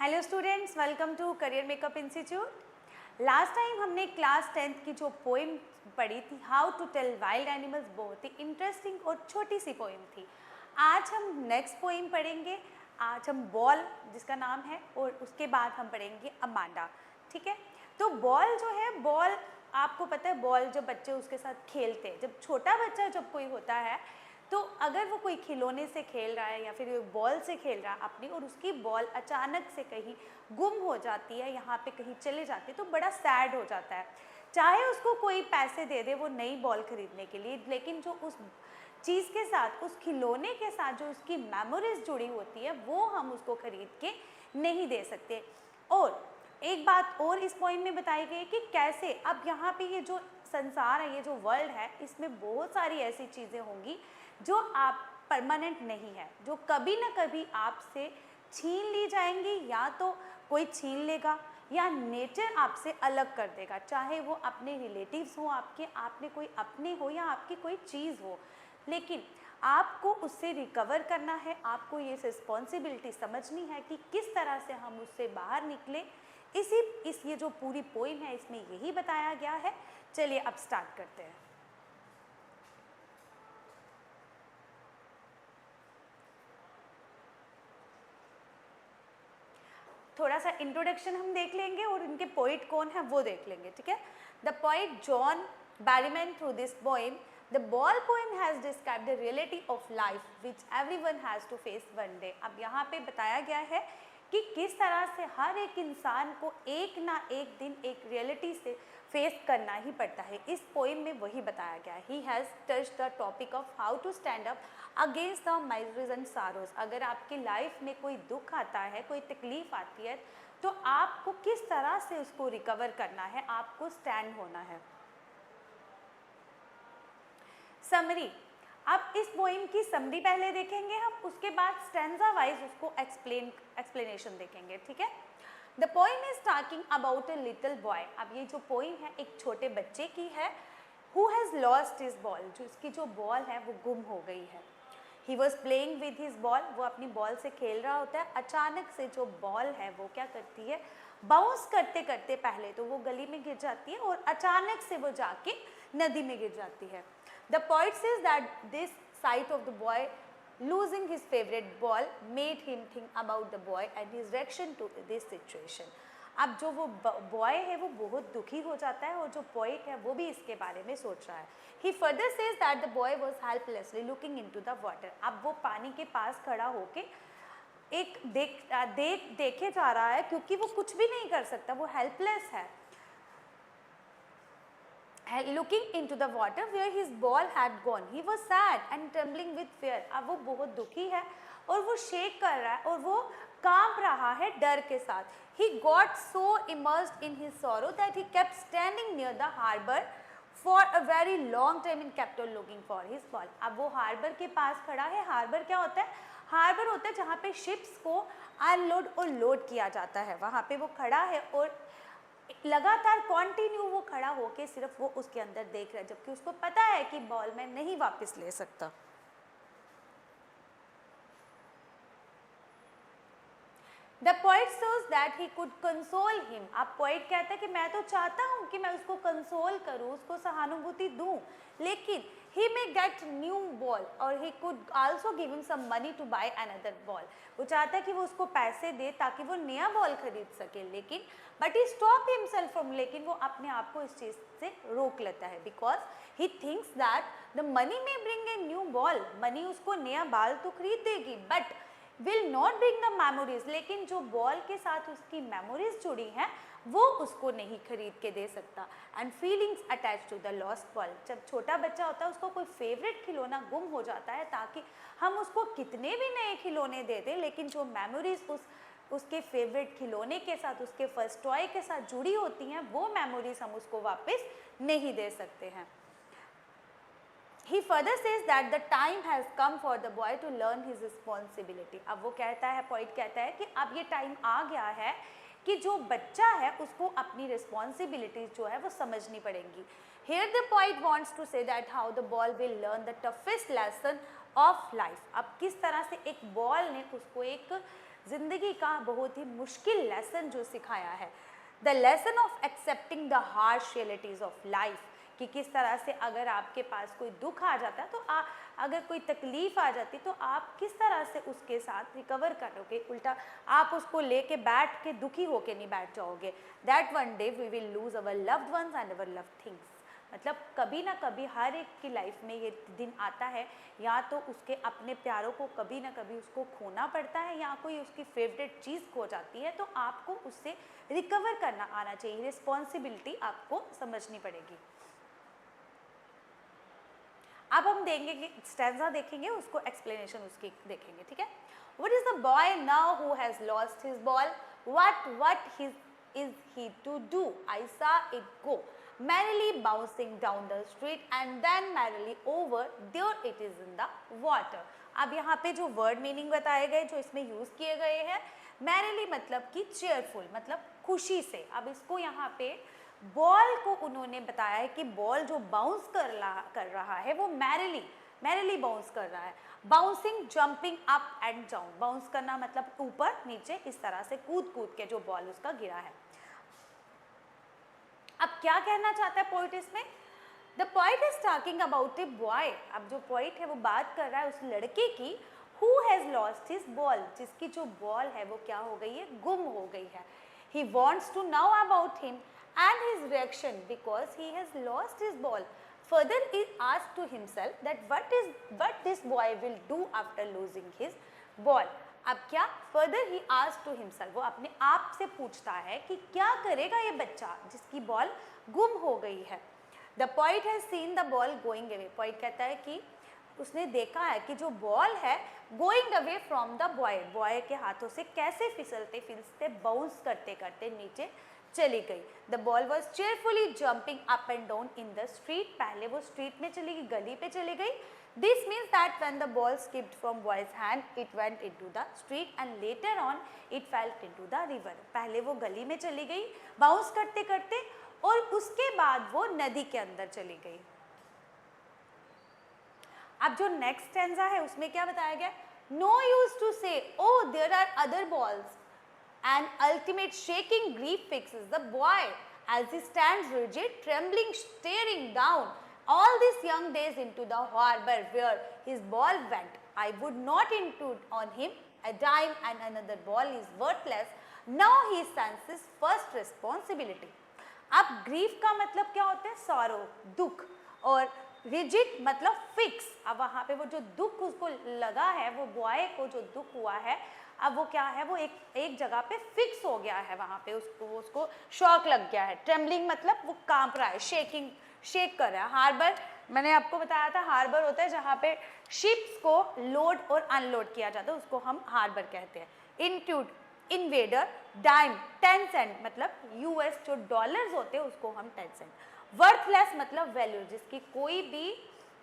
Hello students, welcome to career makeup institute. Last time हमने class 10th की जो poem पढ़ी थी, how to tell wild animals, बहुत ही इंटरेस्टिंग और छोटी सी पोइम थी। आज हम नेक्स्ट पोइम पढ़ेंगे। आज हम बॉल, जिसका नाम है, और उसके बाद हम पढ़ेंगे अमांडा। ठीक है, तो बॉल जो है, बॉल आपको पता है, बॉल जब बच्चे उसके साथ खेलते हैं, जब छोटा बच्चा जब कोई होता है तो अगर वो कोई खिलौने से खेल रहा है या फिर बॉल से खेल रहा है अपनी, और उसकी बॉल अचानक से कहीं गुम हो जाती है, यहाँ पे कहीं चले जाती है, तो बड़ा सैड हो जाता है। चाहे उसको कोई पैसे दे दे वो नई बॉल खरीदने के लिए, लेकिन जो उस चीज़ के साथ, उस खिलौने के साथ जो उसकी मेमोरीज जुड़ी होती है, वो हम उसको खरीद के नहीं दे सकते। और एक बात और इस पॉइंट में बताई गई कि कैसे अब यहाँ पे ये जो संसार है, ये जो वर्ल्ड है, इसमें बहुत सारी ऐसी चीज़ें होंगी जो आप परमानेंट नहीं है, जो कभी ना कभी आपसे छीन ली जाएंगी, या तो कोई छीन लेगा या नेचर आपसे अलग कर देगा, चाहे वो अपने रिलेटिव्स हो आपके, आपने कोई अपने हो या आपकी कोई चीज़ हो। लेकिन आपको उससे रिकवर करना है, आपको ये रिस्पॉन्सिबिलिटी समझनी है कि किस तरह से हम उससे बाहर निकले। ये जो पूरी पोइम है इसमें यही बताया गया है। चलिए अब स्टार्ट करते हैं। थोड़ा सा इंट्रोडक्शन हम देख लेंगे और इनके पोइट कौन है वो देख लेंगे। ठीक है, the poet John Berryman through this poem, the ball poem has describe the reality of life which everyone has to face one day. अब यहाँ पे बताया गया है कि किस तरह से हर एक इंसान को एक ना एक दिन एक रियलिटी से फेस करना ही पड़ता है। इस पोइम में वही बताया गया है। He has touched the topic of how to stand up against the miseries and sorrows. अगर आपकी लाइफ में कोई दुख आता है, कोई तकलीफ आती है, तो आपको किस तरह से उसको रिकवर करना है, आपको स्टैंड होना है। समरी, अब इस पोइम की समरी पहले देखेंगे हम, उसके बाद स्टैंजा वाइज उसको एक्सप्लेनेशन देखेंगे। ठीक है, the poem is talking about a little boy. अब ये जो पोइम है एक छोटे बच्चे की है, who has lost his ball, जो उसकी जो बॉल है वो गुम हो गई है। He was playing with his ball, वो अपनी बॉल से खेल रहा होता है। अचानक से जो बॉल है वो क्या करती है, बाउंस करते करते पहले तो वो गली में गिर जाती है और अचानक से वो जाके नदी में गिर जाती है। The poet says that this site of the boy losing his favorite ball made him think about the boy and his reaction to this situation. अब जो वो बॉय है वो बहुत दुखी हो जाता है और जो पोएट है वो भी इसके बारे में सोच रहा है। He further says that the boy was helplessly looking into the water. अब वो पानी के पास खड़ा होके एक देखे जा रहा है, क्योंकि वो कुछ भी नहीं कर सकता, वो हेल्पलेस है। Looking into the water where his ball had gone, he was sad and trembling with fear. अब वो बहुत दुखी है और वो शेक कर रहा है और वो कांप रहा है डर के साथ। He got so immersed in his sorrow that he kept standing near the harbor for a very long time and kept on looking for his ball. अब वो हार्बर के पास खड़ा है। हार्बर क्या होता है? हार्बर होता है जहाँ पे शिप्स को अनलोड और लोड किया जाता है। वहाँ पे वो खड़ा है और लगातार कॉन्टिन्यू वो खड़ा होके सिर्फ वो उसके अंदर देख रहा है, जबकि उसको पता है कि बॉल मैं नहीं वापस ले सकता। The poet says that he could console him. अब पोइट कहता है कि मैं तो चाहता हूँ कि मैं उसको कंसोल करूँ, उसको सहानुभूति दूँ, लेकिन he may get new ball और he could also give him some money to buy another ball. वो चाहता है कि वो उसको पैसे दे ताकि वो नया बॉल खरीद सके, लेकिन but he stop himself from, लेकिन वो अपने आप को इस चीज़ से रोक लेता है, because he thinks that the money may bring a new ball. Money उसको नया बॉल तो खरीद देगी, but will not bring the memories, लेकिन जो बॉल के साथ उसकी मेमोरीज जुड़ी हैं वो उसको नहीं खरीद के दे सकता। And feelings attach to the lost ball, जब छोटा बच्चा होता है उसको कोई फेवरेट खिलौना गुम हो जाता है, ताकि हम उसको कितने भी नए खिलौने दे दें, लेकिन जो मेमोरीज उसके फेवरेट खिलौने के साथ, उसके फर्स्ट टॉय के साथ जुड़ी होती हैं, वो मेमोरीज हम उसको वापस नहीं दे सकते हैं। He further says that the time has come for the boy to learn his responsibility. अब वो कहता है, पोइट कहता है कि अब ये टाइम आ गया है कि जो बच्चा है उसको अपनी रिस्पॉन्सिबिलिटीज जो है वो समझनी पड़ेंगी। Here the poet wants to say that how the ball will learn the toughest lesson of life. अब किस तरह से एक बॉल ने उसको एक ज़िंदगी का बहुत ही मुश्किल लेसन जो सिखाया है, the lesson of accepting the harsh realities of life, कि किस तरह से अगर आपके पास कोई दुख आ जाता है तो अगर कोई तकलीफ़ आ जाती तो आप किस तरह से उसके साथ रिकवर करोगे, उल्टा आप उसको लेके बैठ के दुखी होके नहीं बैठ जाओगे। That one day we will lose our loved ones and our love things. मतलब कभी ना कभी हर एक की लाइफ में ये दिन आता है, या तो उसके अपने प्यारों को कभी ना कभी उसको खोना पड़ता है, या कोई उसकी फेवरेट चीज़ खो जाती है, तो आपको उससे रिकवर करना आना चाहिए, रिस्पॉन्सिबिलिटी आपको समझनी पड़ेगी। अब हम देंगे स्टैंजा देखेंगे, उसको एक्सप्लेनेशन उसकी देखेंगे, ठीक है। What is the boy now who has lost his ball? What is he to do? I saw it go merrily bouncing down the street and then merrily over. There it is in the water. अब यहाँ पे जो word meaning बताए गए, जो इसमें use किए गए हैं, मैरिली मतलब कि चेयरफुल, मतलब खुशी से। अब इसको यहाँ पे बॉल को उन्होंने बताया है कि बॉल जो बाउंस कर रहा है वो मैरिली बाउंस कर रहा है। Bouncing, jumping up and down, bounce करना मतलब ऊपर नीचे, इस तरह से कूद के जो बॉल उसका गिरा है। अब क्या कहना चाहता है पोइट इसमें? The poet is talking about a boy. अब जो पोइट है वो बात कर रहा है उस लड़के की, who has lost his ball, जिसकी जो बॉल है वो क्या हो गई है, गुम हो गई है। He wants to know about him and his reaction because he has lost his ball. Further he asked to himself that what this boy will do after losing his ball. अब क्या, further he asked to himself, वो अपने आप से पूछता है कि क्या करेगा ये बच्चा जिसकी बॉल गुम हो गई है। The poet has seen the ball going away. poet कहता है कि उसने देखा है कि जो बॉल है going away from the boy के हाथों से कैसे फिसलते बाउंस करते नीचे चली गई। The ball was cheerfully jumping up and down in the street, पहले वो स्ट्रीट में चली गई, गली पे चली गई। This means that when the ball skipped from boys hand it went into the street and later on it felt into the river. पहले वो गली में चली गई बाउंस करते और उसके बाद वो नदी के अंदर चली गई। अब जो नेक्स्ट स्टैंजा है उसमें क्या बताया गया? No use to say O there are other balls, an ultimate shaking grief fixes the boy as he stands rigid, trembling, staring down all these young days into the harbor where his ball went. I would not intrude on him a dime and another ball is worthless. Now he senses first responsibility. अब grief का मतलब क्या होता है? sorrow, दुख, और rigid मतलब fix। अब वहाँ पे वो जो दुख उसको लगा है, वो बॉय को जो दुख हुआ है, अब वो क्या है, वो एक जगह पे फिक्स हो गया है, वहाँ पे उसको शॉक लग गया है। ट्रेम्बलिंग मतलब वो कांप रहा है, शेक कर रहा है। हार्बर, मैंने आपको बताया था, हार्बर होता है जहाँ पे शिप्स को लोड और अनलोड किया जाता है, उसको हम हार्बर कहते हैं। इंट्रूड, इन्वेडर, डाइम 10 सेंट मतलब यूएस जो डॉलर्स होते हैं उसको हम 10 सेंट। वर्थलेस मतलब वैल्यू, जिसकी कोई भी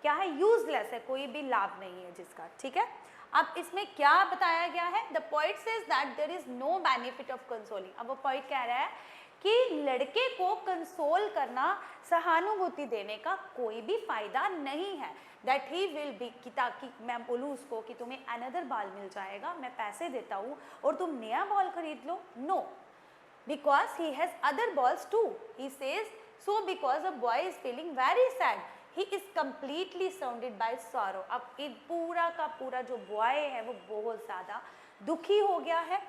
क्या है, यूजलेस है, कोई भी लाभ नहीं है जिसका, ठीक है। अब इसमें क्या बताया गया है? The poet says that there is no benefit of consoling. अब वो पोइट कह रहा है कि लड़के को कंसोल करना, सहानुभूति देने का कोई भी फायदा नहीं है। दैट ही विल बी, कि ताकि मैं बोलूँ उसको कि तुम्हें अनदर बॉल मिल जाएगा, मैं पैसे देता हूँ और तुम नया बॉल खरीद लो। No, because he has other balls too. He says so because the boy is feeling very sad, he is completely surrounded by sorrow. अब पूरा का पूरा जो बॉय है वो बहुत ज़्यादा दुखी हो गया है।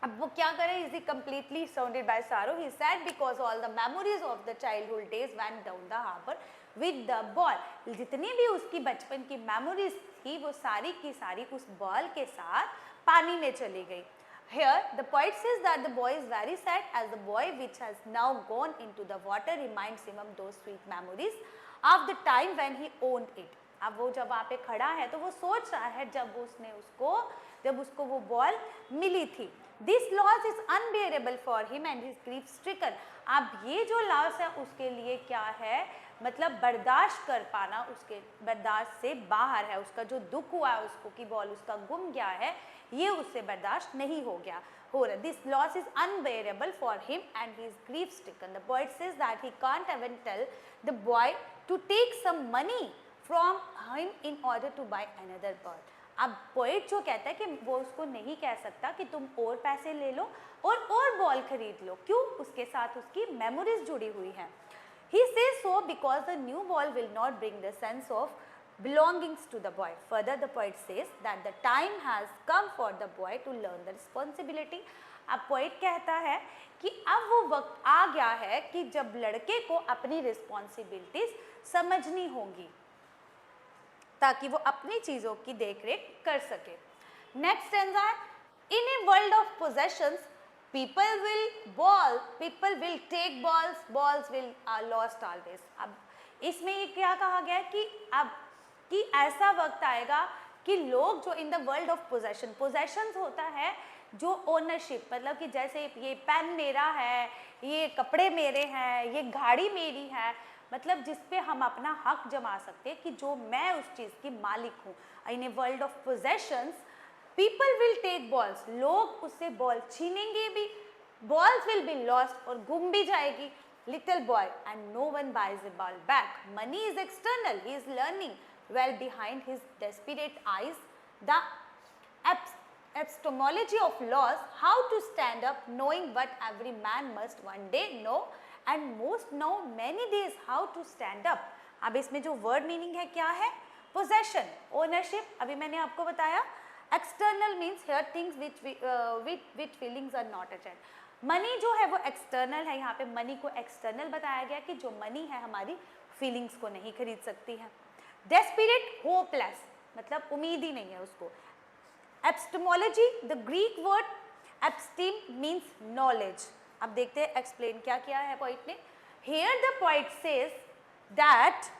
अब वो क्या करे? Is he completely surrounded by sorrow. He said because all the memories of the childhood days went down the harbour with the ball. जितनी भी उसकी बचपन की मेमोरीज थी वो सारी की सारी उस बॉल के साथ पानी में चली गई। Here, the poet says that the boy is very sad as the boy which has now gone into the water reminds him of those sweet memories of the time when he owned it. अब वो जब वहाँ पे खड़ा है तो वो सोच रहा है जब उसको वो बॉल मिली थी। This loss is unbearable for him and his grief stricken. अब ये जो लॉस है उसके लिए क्या है, मतलब बर्दाश्त कर पाना उसके बर्दाश्त से बाहर है। उसका जो दुख हुआ है उसको कि बॉल उसका गुम गया है, ये उससे बर्दाश्त नहीं हो रहा। This loss is unbearable for him and he is grief stricken. The poet says that he can't even tell the boy to take some money from him in order to buy another ball. अब poet जो कहता है कि वो उसको नहीं कह सकता कि तुम और पैसे ले लो और बॉल खरीद लो, क्यों? उसके साथ उसकी मेमोरीज जुड़ी हुई हैं. He says so because the new ball will not bring the sense of belongings to the boy. Further, the poet says that the time has come for the boy to learn the responsibility. अब poet कहता है कि अब वो वक्त आ गया है कि जब लड़के को अपनी रिस्पॉन्सिबिलिटीज समझनी होंगी ताकि वो अपनी चीज़ों की देखरेख कर सके. नेक्स्ट स्टैंजा है, in a world of possessions people will take balls will are lost always. अब इसमें ये क्या कहा गया है कि अब कि ऐसा वक्त आएगा कि लोग जो in the world of possessions होता है जो ओनरशिप, मतलब कि जैसे ये पेन मेरा है, ये कपड़े मेरे हैं, ये गाड़ी मेरी है, मतलब जिस पे हम अपना हक जमा सकते हैं कि जो मैं उस चीज़ की मालिक हूँ. In a world of possessions people will take balls, लोग उससे बॉल छीनेंगे भी, बॉल्स विल बी लॉस्ट और गुम भी जाएगी. Little boy and no one buys a ball back. Money is external, he is learning well behind his desperate eyes the epistemology of laws, how to stand up knowing what every man must one day know and most know many days how to stand up. अब इसमें जो word meaning है क्या है? Possession, ownership. अभी मैंने आपको बताया external means here things which feelings are not attached. Money जो है वो एक्सटर्नल है, यहाँ पे मनी को एक्सटर्नल बताया गया कि जो मनी है हमारी फीलिंग्स को नहीं खरीद सकती है. डेस्परेट, होपलेस, मतलब उम्मीद ही नहीं है उसको. Epistemology, the Greek word episteme means knowledge. अब देखते हैं एक्सप्लेन क्या किया है पोइट ने. Here the poet says that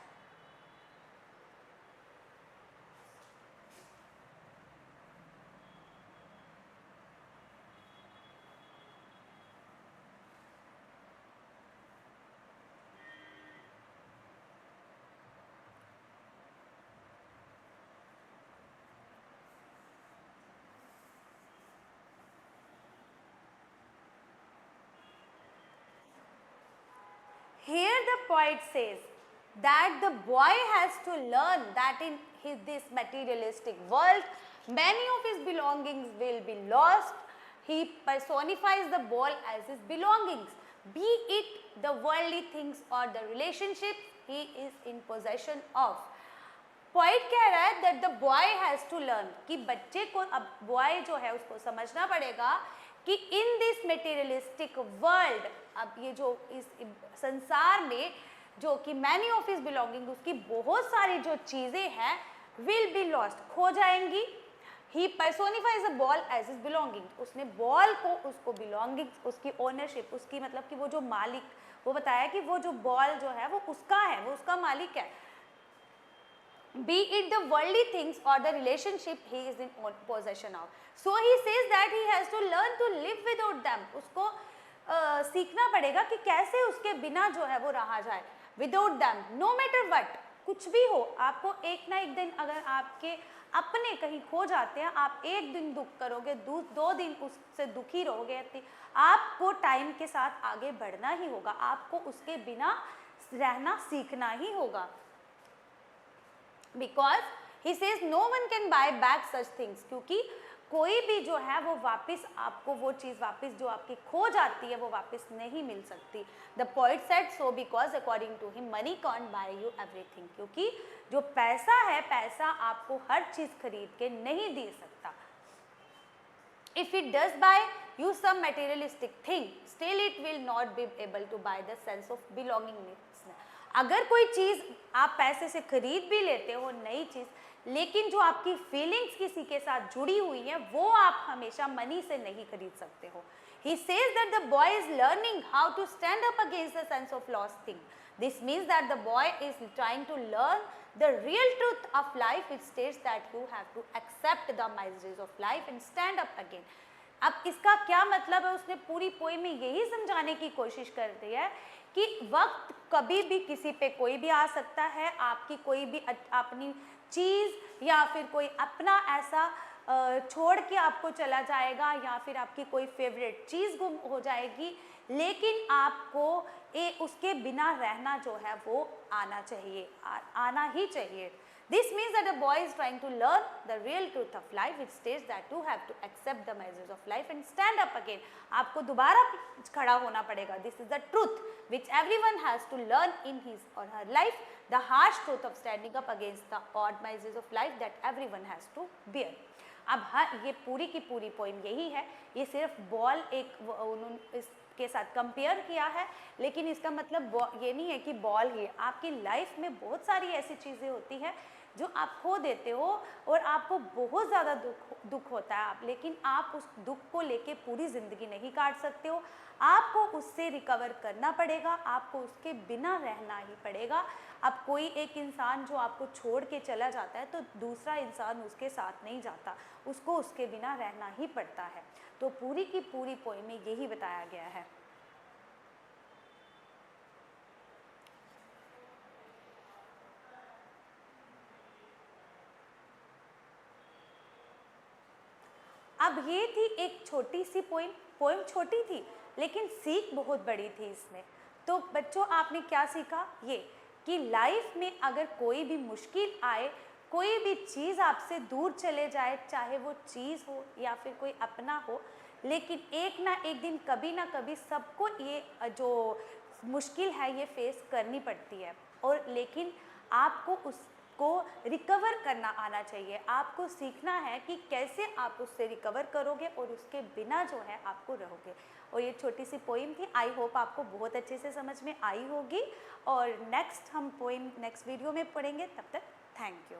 here the poet says that the boy has to learn that in this materialistic world many of his belongings will be lost. He personifies the ball as his belongings, be it the worldly things or the relationships he is in possession of. Point कह रहा है that the boy has to learn, कि बच्चे को, अब boy जो है उसको समझना पड़ेगा कि इन दिस मटेरियलिस्टिक वर्ल्ड, अब ये जो इस संसार में जो कि मैनी ऑफ हिज बिलोंगिंग, उसकी बहुत सारी जो चीज़ें हैं विल बी लॉस्ट, खो जाएंगी. He personifies the ball as his belonging, उसने बॉल को, उसको बिलोंगिंग, उसकी ओनरशिप, उसकी मतलब कि वो जो मालिक, वो बताया कि वो जो बॉल जो है वो उसका है, वो उसका मालिक है. Be it the worldly things or the relationship he is in possession of. So he says that he has to learn to live without them. उसको सीखना पड़ेगा कि कैसे उसके बिना जो है वो रहा जाए. Without them, no matter what, कुछ भी हो, आपको एक ना एक दिन अगर आपके अपने कहीं खो जाते हैं, आप एक दिन दुख करोगे, 2 दिन उससे दुखी रहोगे, आपको टाइम के साथ आगे बढ़ना ही होगा, आपको उसके बिना रहना सीखना ही होगा. Because he says no one can buy back such things, क्योंकि कोई भी जो है वो वापस आपको वो चीज़ वापस जो आपकी खो जाती है वो वापस नहीं मिल सकती. The poet said so because according to him money can't buy you everything, क्योंकि जो पैसा है, पैसा आपको हर चीज़ खरीद के नहीं दे सकता. If it does buy you some materialistic thing, still it will not be able to buy the sense of belongingness. अगर कोई चीज़ आप पैसे से खरीद भी लेते हो, नई चीज़, लेकिन जो आपकी फीलिंग्स किसी के साथ जुड़ी हुई हैं वो आप हमेशा मनी से नहीं खरीद सकते हो. He says that the boy is learning how to stand up against the sense of lost thing. This means that the boy is trying to learn the real truth of life, which states that you have to accept the miseries of life and stand up again. अब इसका क्या मतलब है? उसने पूरी poem में यही समझाने की कोशिश कर दी है कि वक्त कभी भी किसी पे कोई भी आ सकता है, आपकी कोई भी अपनी चीज़ या फिर कोई अपना ऐसा छोड़ के आपको चला जाएगा, या फिर आपकी कोई फेवरेट चीज़ गुम हो जाएगी, लेकिन आपको उसके बिना रहना जो है वो आना चाहिए, आना ही चाहिए। This means that a boy is trying to learn the real truth of life, which states that you have to accept the measures of life and stand up again. आपको दोबारा खड़ा होना पड़ेगा. This is the truth which everyone has to learn in his or her life. The harsh truth of standing up against the odd measures of life that everyone has to bear. अब हाँ, ये पूरी की पूरी point यही है. ये सिर्फ बॉल उन्होंने इसके साथ कंपेयर किया है, लेकिन इसका मतलब ये नहीं है कि बॉल ही. आपकी लाइफ में बहुत सारी ऐसी चीज़ें होती हैं जो आप खो देते हो और आपको बहुत ज़्यादा दुख होता है, आप लेकिन आप उस दुख को लेके पूरी ज़िंदगी नहीं काट सकते हो. आपको उससे रिकवर करना पड़ेगा, आपको उसके बिना रहना ही पड़ेगा. अब कोई एक इंसान जो आपको छोड़ के चला जाता है तो दूसरा इंसान उसके साथ नहीं जाता, उसको उसके बिना रहना ही पड़ता है. तो पूरी की पूरी पोएम में यही बताया गया है. अब ये थी एक छोटी सी पोएम छोटी थी लेकिन सीख बहुत बड़ी थी इसमें. तो बच्चों, आपने क्या सीखा? ये कि लाइफ में अगर कोई भी मुश्किल आए, कोई भी चीज़ आपसे दूर चले जाए, चाहे वो चीज़ हो या फिर कोई अपना हो, लेकिन एक ना एक दिन कभी ना कभी सबको ये जो मुश्किल है ये फेस करनी पड़ती है. और लेकिन आपको उसको रिकवर करना आना चाहिए. आपको सीखना है कि कैसे आप उससे रिकवर करोगे और उसके बिना जो है आपको रहोगे. और ये छोटी सी पोएम थी. आई होप आपको बहुत अच्छे से समझ में आई होगी. और नेक्स्ट हम पोएम नेक्स्ट वीडियो में पढ़ेंगे. तब तक थैंक यू.